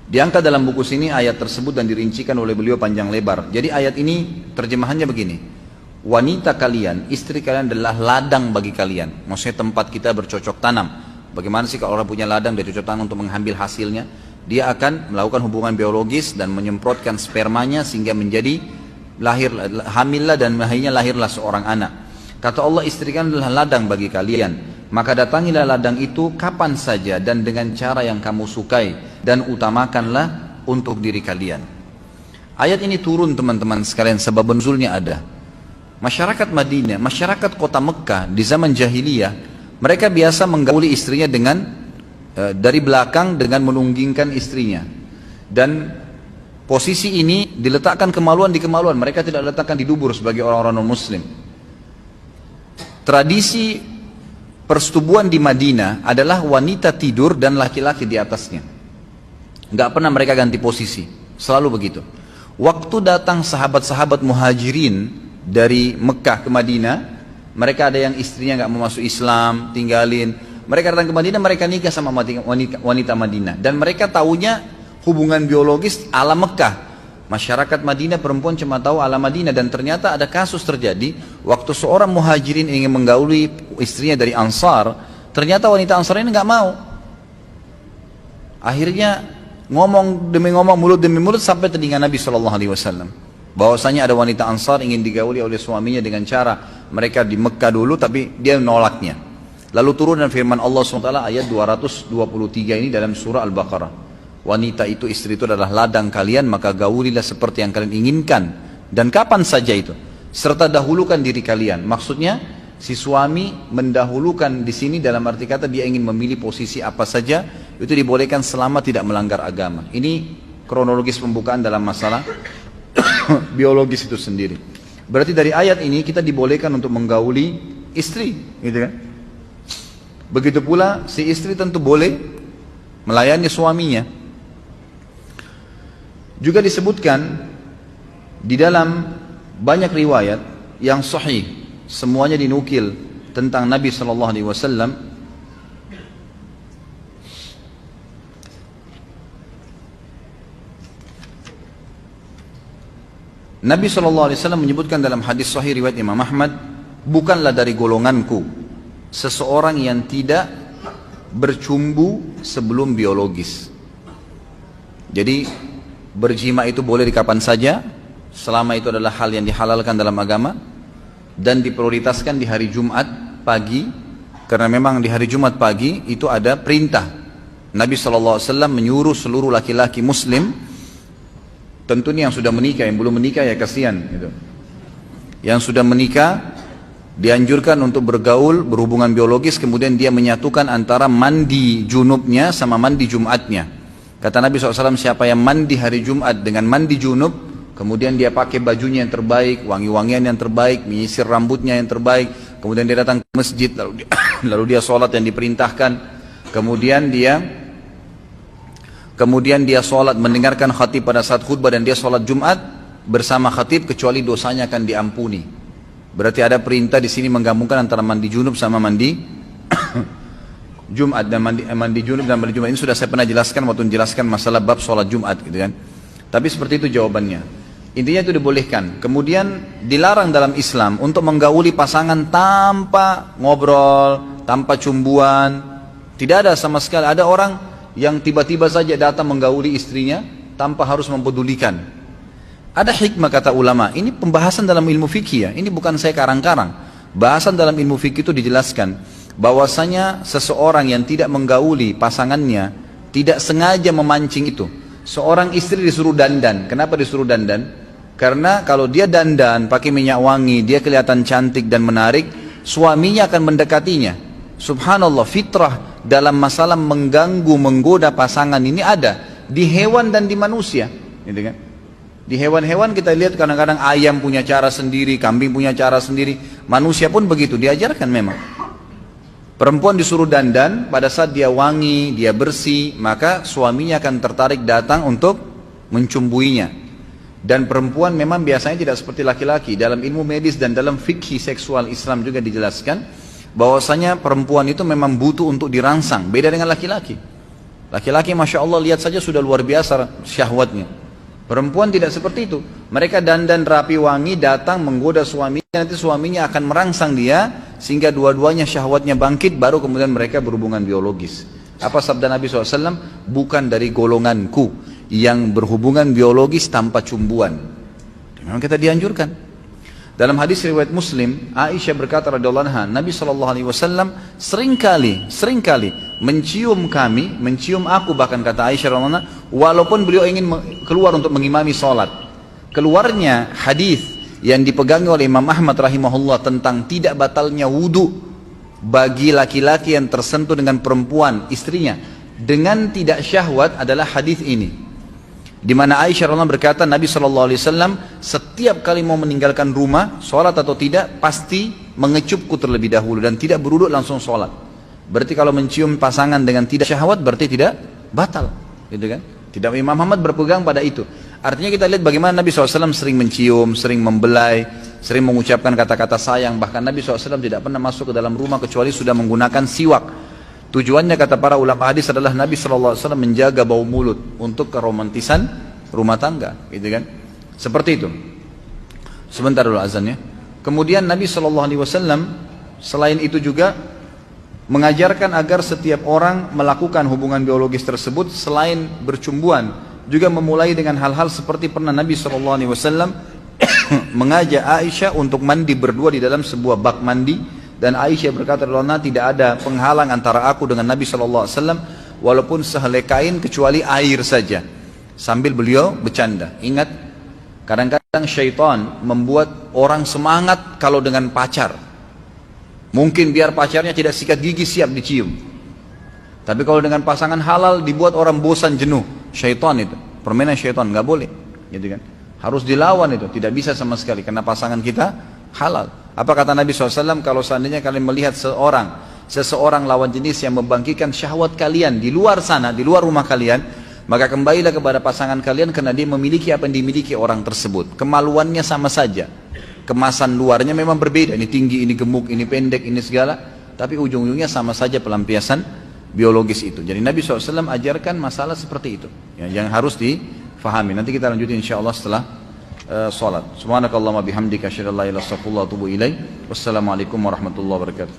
Diangkat dalam buku sini ayat tersebut dan dirincikan oleh beliau panjang lebar. Jadi ayat ini terjemahannya begini. Wanita kalian, istri kalian adalah ladang bagi kalian. Maksudnya tempat kita bercocok tanam. Bagaimana sih kalau orang punya ladang dia cocok tanam untuk mengambil hasilnya? Dia akan melakukan hubungan biologis dan menyemprotkan spermanya sehingga menjadi hamillah dan akhirnya lahirlah seorang anak. Kata Allah, istri kalian adalah ladang bagi kalian. Maka datangilah ladang itu kapan saja dan dengan cara yang kamu sukai dan utamakanlah untuk diri kalian. Ayat ini turun teman-teman sekalian, sebab nuzulnya ada. Masyarakat Madinah, masyarakat kota Mekah di zaman jahiliyah, mereka biasa menggauli istrinya dengan dari belakang dengan menunggingkan istrinya. Dan posisi ini diletakkan kemaluan di kemaluan, mereka tidak letakkan di dubur sebagai orang-orang non-muslim. Tradisi persetubuhan di Madinah adalah wanita tidur dan laki-laki di atasnya. Nggak pernah mereka ganti posisi, selalu begitu. Waktu datang sahabat-sahabat muhajirin dari Mekah ke Madinah, mereka ada yang istrinya nggak mau masuk Islam, tinggalin. Mereka datang ke Madinah, mereka nikah sama wanita Madinah. Dan mereka taunya hubungan biologis ala Mekah. Masyarakat Madinah perempuan cuma tahu ala Madinah. Dan ternyata ada kasus terjadi, waktu seorang muhajirin ingin menggauli istrinya dari Ansar, ternyata wanita Ansar ini nggak mau. Akhirnya ngomong demi ngomong, mulut demi mulut, sampai telinga Nabi SAW. Bahwasanya ada wanita Ansar ingin digauli oleh suaminya dengan cara mereka di Mekah dulu, tapi dia menolaknya. Lalu turun dan firman Allah SWT ayat 223 ini dalam surah Al-Baqarah. Wanita itu, istri itu adalah ladang kalian, maka gaulilah seperti yang kalian inginkan dan kapan saja itu, serta dahulukan diri kalian. Maksudnya si suami mendahulukan di sini dalam arti kata dia ingin memilih posisi apa saja, itu dibolehkan selama tidak melanggar agama. Ini kronologis pembukaan dalam masalah biologis itu sendiri. Berarti dari ayat ini kita dibolehkan untuk menggauli istri, gitu kan? Begitu pula si istri tentu boleh melayani suaminya. Juga disebutkan di dalam banyak riwayat yang sahih, semuanya dinukil tentang Nabi SAW. Nabi SAW menyebutkan dalam hadis sahih riwayat Imam Ahmad, bukanlah dari golonganku seseorang yang tidak bercumbu sebelum biologis. Jadi berjima itu boleh di kapan saja, selama itu adalah hal yang dihalalkan dalam agama, dan diprioritaskan di hari Jumat pagi, karena memang di hari Jumat pagi itu ada perintah. Nabi SAW menyuruh seluruh laki-laki muslim, tentunya yang sudah menikah, yang belum menikah ya kasihan gitu. Yang sudah menikah dianjurkan untuk bergaul, berhubungan biologis, kemudian dia menyatukan antara mandi junubnya sama mandi Jumatnya. Kata Nabi SAW, siapa yang mandi hari Jumat dengan mandi junub, kemudian dia pakai bajunya yang terbaik, wangi-wangian yang terbaik, menyisir rambutnya yang terbaik, kemudian dia datang ke masjid, lalu dia sholat yang diperintahkan, kemudian dia sholat mendengarkan khatib pada saat khutbah, dan dia sholat Jumat bersama khatib, kecuali dosanya akan diampuni. Berarti ada perintah di sini menggabungkan antara mandi junub sama mandi Jumat, dan mandi junub dan mandi Jumat ini sudah saya pernah jelaskan waktu menjelaskan masalah bab sholat Jumat gitu kan. Tapi seperti itu jawabannya. Intinya itu dibolehkan. Kemudian dilarang dalam Islam untuk menggauli pasangan tanpa ngobrol, tanpa cumbuan. Tidak ada sama sekali. Ada orang yang tiba-tiba saja datang menggauli istrinya tanpa harus mempedulikan. Ada hikmah kata ulama. Ini pembahasan dalam ilmu fikih ya. Ini bukan saya karang-karang. Bahasan dalam ilmu fikih itu dijelaskan bahwasanya seseorang yang tidak menggauli pasangannya tidak sengaja memancing itu. Seorang istri disuruh dandan. Kenapa disuruh dandan? Karena kalau dia dandan pakai minyak wangi, dia kelihatan cantik dan menarik, suaminya akan mendekatinya. Subhanallah, fitrah dalam masalah mengganggu, menggoda pasangan ini ada di hewan dan di manusia, gitu kan? Di hewan-hewan kita lihat kadang-kadang ayam punya cara sendiri, kambing punya cara sendiri, manusia pun begitu, diajarkan memang. Perempuan disuruh dandan, pada saat dia wangi, dia bersih, maka suaminya akan tertarik datang untuk mencumbuinya. Dan perempuan memang biasanya tidak seperti laki-laki. Dalam ilmu medis dan dalam fikih seksual Islam juga dijelaskan bahwasanya perempuan itu memang butuh untuk dirangsang, beda dengan laki-laki. Laki-laki Masya Allah lihat saja sudah luar biasa syahwatnya. Perempuan tidak seperti itu. Mereka dandan rapi wangi, datang menggoda suaminya, nanti suaminya akan merangsang dia, sehingga dua-duanya syahwatnya bangkit, baru kemudian mereka berhubungan biologis. Apa sabda Nabi SAW? Bukan dari golonganku yang berhubungan biologis tanpa cumbuan. Memang kita dianjurkan. Dalam hadis riwayat Muslim, Aisyah berkata radhiyallahu anha, Nabi SAW seringkali mencium kami, mencium aku, bahkan kata Aisyah radhiyallahu anha, walaupun beliau ingin keluar untuk mengimami salat. Keluarnya hadis yang dipegangi oleh Imam Ahmad rahimahullah tentang tidak batalnya wudu bagi laki-laki yang tersentuh dengan perempuan istrinya dengan tidak syahwat adalah hadis ini. Di mana Aisyah radhiyallahu berkata, Nabi SAW setiap kali mau meninggalkan rumah, sholat atau tidak, pasti mengecupku terlebih dahulu dan tidak beruduk langsung sholat. Berarti kalau mencium pasangan dengan tidak syahwat berarti tidak batal, gitu kan? Tidak, Imam Ahmad berpegang pada itu. Artinya kita lihat bagaimana Nabi SAW sering mencium, sering membelai, sering mengucapkan kata-kata sayang. Bahkan Nabi SAW tidak pernah masuk ke dalam rumah kecuali sudah menggunakan siwak. Tujuannya kata para ulama hadis adalah Nabi SAW menjaga bau mulut untuk keromantisan rumah tangga, gitu kan? Seperti itu. Sebentar dulu azannya. Kemudian Nabi SAW selain itu juga mengajarkan agar setiap orang melakukan hubungan biologis tersebut selain bercumbuan, juga memulai dengan hal-hal seperti pernah Nabi SAW mengajak Aisyah untuk mandi berdua di dalam sebuah bak mandi. Dan Aisyah berkata, tidak ada penghalang antara aku dengan Nabi SAW walaupun sehelai kain kecuali air saja. Sambil beliau bercanda. Ingat, kadang-kadang syaitan membuat orang semangat kalau dengan pacar. Mungkin biar pacarnya tidak sikat gigi siap dicium. Tapi kalau dengan pasangan halal dibuat orang bosan jenuh. Syaitan itu, permainan syaitan, nggak boleh, gitu kan? Harus dilawan itu, tidak bisa sama sekali karena pasangan kita halal. Apa kata Nabi SAW? Kalau seandainya kalian melihat seseorang lawan jenis yang membangkitkan syahwat kalian di luar sana, di luar rumah kalian, maka kembalilah kepada pasangan kalian karena dia memiliki apa yang dimiliki orang tersebut. Kemaluannya sama saja, kemasan luarnya memang berbeda, ini tinggi, ini gemuk, ini pendek, ini segala, tapi ujung-ujungnya sama saja pelampiasan biologis itu. Jadi Nabi SAW ajarkan masalah seperti itu yang harus difahami. Nanti kita lanjutin insyaAllah setelah salat. Subhanakallahumma bihamdika asyhadu an la ilaha illa anta astaghfiruka wa atubu ilaik. Wassalamualaikum warahmatullahi wabarakatuh.